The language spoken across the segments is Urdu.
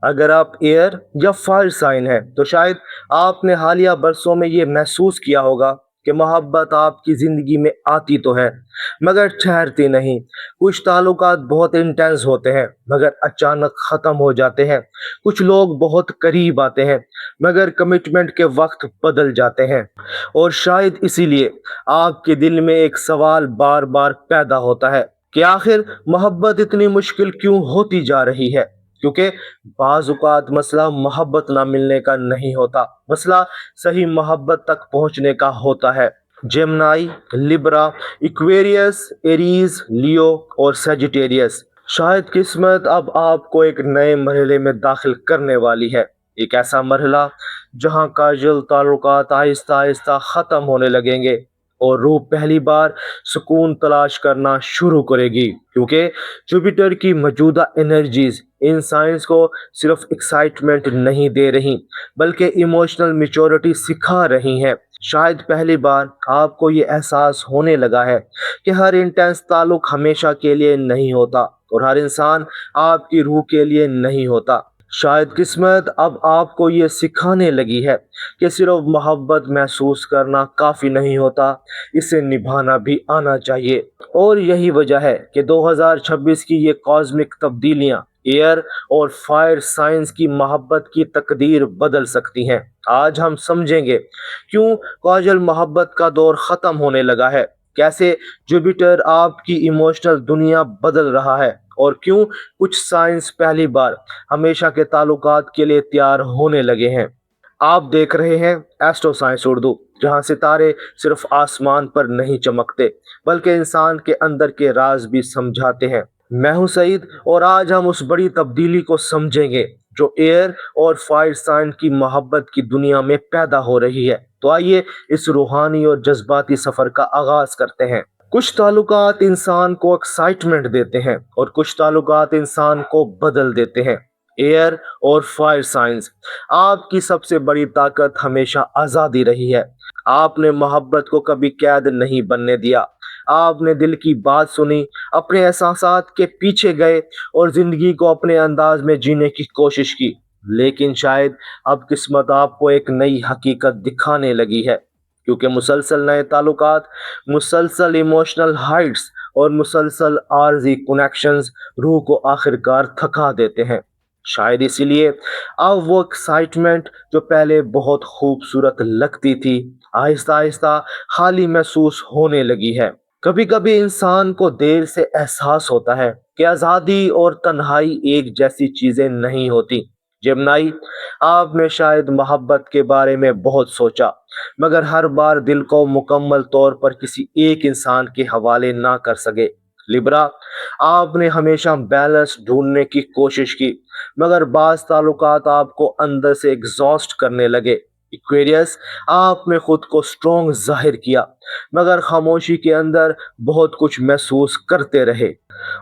اگر آپ ایئر یا فائر سائن ہیں تو شاید آپ نے حالیہ برسوں میں یہ محسوس کیا ہوگا کہ محبت آپ کی زندگی میں آتی تو ہے مگر ٹھہرتی نہیں۔ کچھ تعلقات بہت انٹینس ہوتے ہیں مگر اچانک ختم ہو جاتے ہیں۔ کچھ لوگ بہت قریب آتے ہیں مگر کمٹمنٹ کے وقت بدل جاتے ہیں۔ اور شاید اسی لیے آپ کے دل میں ایک سوال بار بار پیدا ہوتا ہے کہ آخر محبت اتنی مشکل کیوں ہوتی جا رہی ہے؟ کیونکہ بعض اوقات مسئلہ محبت نہ ملنے کا نہیں ہوتا، مسئلہ صحیح محبت تک پہنچنے کا ہوتا ہے۔ جیمنائی، لبرا، ایکویریس، ایریز، لیو اور سیجیٹیریس، شاید قسمت اب آپ کو ایک نئے مرحلے میں داخل کرنے والی ہے۔ ایک ایسا مرحلہ جہاں کاجل تعلقات آہستہ آہستہ ختم ہونے لگیں گے اور روح پہلی بار سکون تلاش کرنا شروع کرے گی، کیونکہ جوپیٹر کی موجودہ انرجیز ان سائنس کو صرف ایکسائٹمنٹ نہیں دے رہی بلکہ ایموشنل میچورٹی سکھا رہی ہیں۔ شاید پہلی بار آپ کو یہ احساس ہونے لگا ہے کہ ہر انٹینس تعلق ہمیشہ کے لیے نہیں ہوتا اور ہر انسان آپ کی روح کے لیے نہیں ہوتا۔ شاید قسمت اب آپ کو یہ سکھانے لگی ہے کہ صرف محبت محسوس کرنا کافی نہیں ہوتا، اسے نبھانا بھی آنا چاہیے۔ اور یہی وجہ ہے کہ 2026 کی یہ کازمک تبدیلیاں ایئر اور فائر سائنس کی محبت کی تقدیر بدل سکتی ہیں۔ آج ہم سمجھیں گے کیوں کاجل محبت کا دور ختم ہونے لگا ہے، کیسے جوپیٹر آپ کی ایموشنل دنیا بدل رہا ہے اور کیوں کچھ سائنس پہلی بار ہمیشہ کے تعلقات کے لیے تیار ہونے لگے ہیں۔ آپ دیکھ رہے ہیں ایسٹرو سائنس اردو، جہاں ستارے صرف آسمان پر نہیں چمکتے بلکہ انسان کے اندر کے راز بھی سمجھاتے ہیں۔ میں ہوں سعید اور آج ہم اس بڑی تبدیلی کو سمجھیں گے جو ایئر اور فائر سائن کی محبت کی دنیا میں پیدا ہو رہی ہے۔ تو آئیے اس روحانی اور جذباتی سفر کا آغاز کرتے ہیں۔ کچھ تعلقات انسان کو ایکسائٹمنٹ دیتے ہیں اور کچھ تعلقات انسان کو بدل دیتے ہیں۔ ایئر اور فائر سائنس، آپ کی سب سے بڑی طاقت ہمیشہ آزادی رہی ہے۔ آپ نے محبت کو کبھی قید نہیں بننے دیا، آپ نے دل کی بات سنی، اپنے احساسات کے پیچھے گئے اور زندگی کو اپنے انداز میں جینے کی کوشش کی۔ لیکن شاید اب قسمت آپ کو ایک نئی حقیقت دکھانے لگی ہے، کیونکہ مسلسل نئے تعلقات، مسلسل ایموشنل ہائٹس اور مسلسل عارضی کنیکشنز روح کو آخرکار تھکا دیتے ہیں۔ شاید اسی لیے اب وہ ایکسائٹمنٹ جو پہلے بہت خوبصورت لگتی تھی آہستہ آہستہ خالی محسوس ہونے لگی ہے۔ کبھی کبھی انسان کو دیر سے احساس ہوتا ہے کہ آزادی اور تنہائی ایک جیسی چیزیں نہیں ہوتی۔ جمنائی، آپ نے شاید محبت کے بارے میں بہت سوچا مگر ہر بار دل کو مکمل طور پر کسی ایک انسان کے حوالے نہ کر سکے۔ لبرا، آپ نے ہمیشہ بیلنس ڈھونڈنے کی کوشش کی مگر بعض تعلقات آپ کو اندر سے ایگزاسٹ کرنے لگے۔ ایکویریس، آپ نے خود کو سٹرونگ ظاہر کیا مگر خاموشی کے اندر بہت کچھ محسوس کرتے رہے۔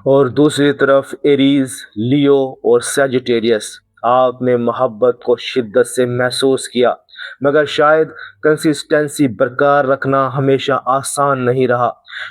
اور دوسری طرف ایریز، لیو اور سیجیٹیریس، آپ نے محبت کو شدت سے محسوس کیا مگر شاید کنسسٹنسی برقرار رکھنا ہمیشہ آسان نہیں رہا،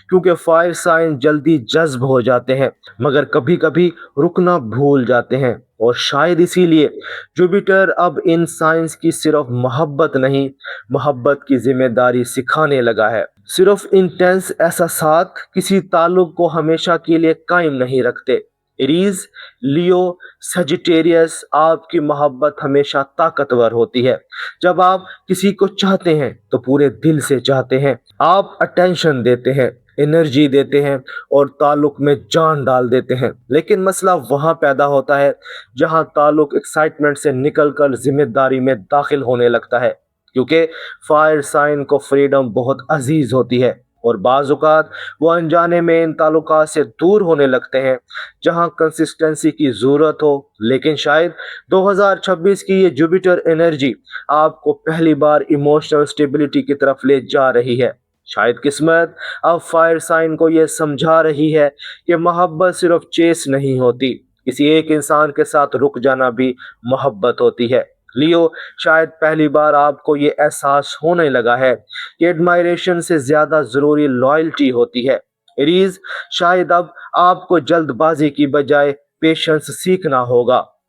کیونکہ فائر سائن جلدی جذب ہو جاتے ہیں مگر کبھی کبھی رکنا بھول جاتے ہیں۔ اور شاید اسی لیے جوپیٹر اب ان سائنس کی صرف محبت نہیں، محبت کی ذمہ داری سکھانے لگا ہے۔ صرف انٹینس احساسات کسی تعلق کو ہمیشہ کے لیے قائم نہیں رکھتے۔ ایریز، لیو، سیجیٹیریس، آپ کی محبت ہمیشہ طاقتور ہوتی ہے۔ جب آپ کسی کو چاہتے ہیں تو پورے دل سے چاہتے ہیں، آپ اٹینشن دیتے ہیں، انرجی دیتے ہیں اور تعلق میں جان ڈال دیتے ہیں۔ لیکن مسئلہ وہاں پیدا ہوتا ہے جہاں تعلق ایکسائٹمنٹ سے نکل کر ذمہ داری میں داخل ہونے لگتا ہے، کیونکہ فائر سائن کو فریڈم بہت عزیز ہوتی ہے اور بعض اوقات وہ انجانے میں ان تعلقات سے دور ہونے لگتے ہیں جہاں کنسسٹنسی کی ضرورت ہو۔ لیکن شاید 2026 کی یہ جوپیٹر انرجی آپ کو پہلی بار ایموشنل سٹیبلٹی کی طرف لے جا رہی ہے۔ شاید قسمت اب فائر سائن کو یہ سمجھا رہی ہے کہ محبت صرف چیس نہیں ہوتی، کسی ایک انسان کے ساتھ رک جانا بھی محبت ہوتی ہے۔ لیو، شاید پہلی بار آپ کو یہ احساس ہونے لگا ہے کہ ایڈمائریشن سے زیادہ ضروری لائلٹی ہوتی ہے۔ ایریز، شاید اب آپ کو جلد بازی کی بجائے پیشنس سیکھنا ہوگا،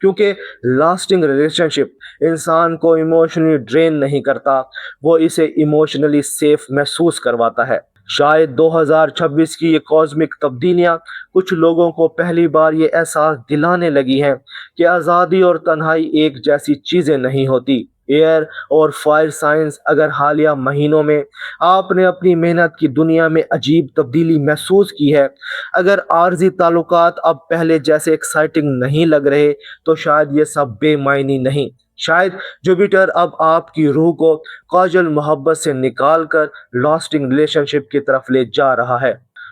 کیونکہ لاسٹنگ ریلیشنشپ انسان کو ایموشنلی ڈرین نہیں کرتا، وہ اسے ایموشنلی سیف محسوس کرواتا ہے۔ شاید 2026 کی یہ کازمک تبدیلیاں کچھ لوگوں کو پہلی بار یہ احساس دلانے لگی ہیں کہ آزادی اور تنہائی ایک جیسی چیزیں نہیں ہوتی۔ ایئر اور فائر سائنس، اگر حالیہ مہینوں میں آپ نے اپنی محنت کی دنیا میں عجیب تبدیلی محسوس کی ہے، اگر عارضی تعلقات اب پہلے جیسے ایکسائٹنگ نہیں لگ رہے، تو شاید یہ سب بے معنی نہیں۔ شاید جوپیٹر اب آپ کی روح کو کاجل محبت سے نکال کر لاسٹنگ ریلیشن شپ کی طرف لے جا رہا ہے،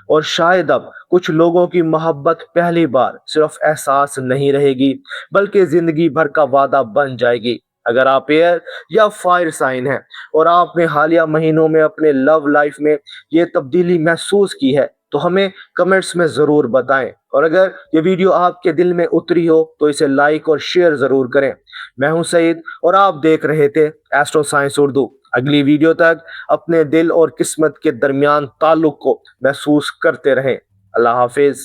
اور شاید اب کچھ لوگوں کی محبت پہلی بار صرف احساس نہیں رہے گی، بلکہ زندگی بھر کا وعدہ بن جائے گی۔ اگر آپ ایئر یا فائر سائن ہیں اور آپ نے حالیہ مہینوں میں اپنے لو لائف میں یہ تبدیلی محسوس کی ہے، تو ہمیں کمنٹس میں ضرور بتائیں، اور اگر یہ ویڈیو آپ کے دل میں اتری ہو تو اسے لائک اور شیئر ضرور کریں۔ میں ہوں سعید اور آپ دیکھ رہے تھے ایسٹرو سائنس اردو۔ اگلی ویڈیو تک اپنے دل اور قسمت کے درمیان تعلق کو محسوس کرتے رہیں۔ اللہ حافظ۔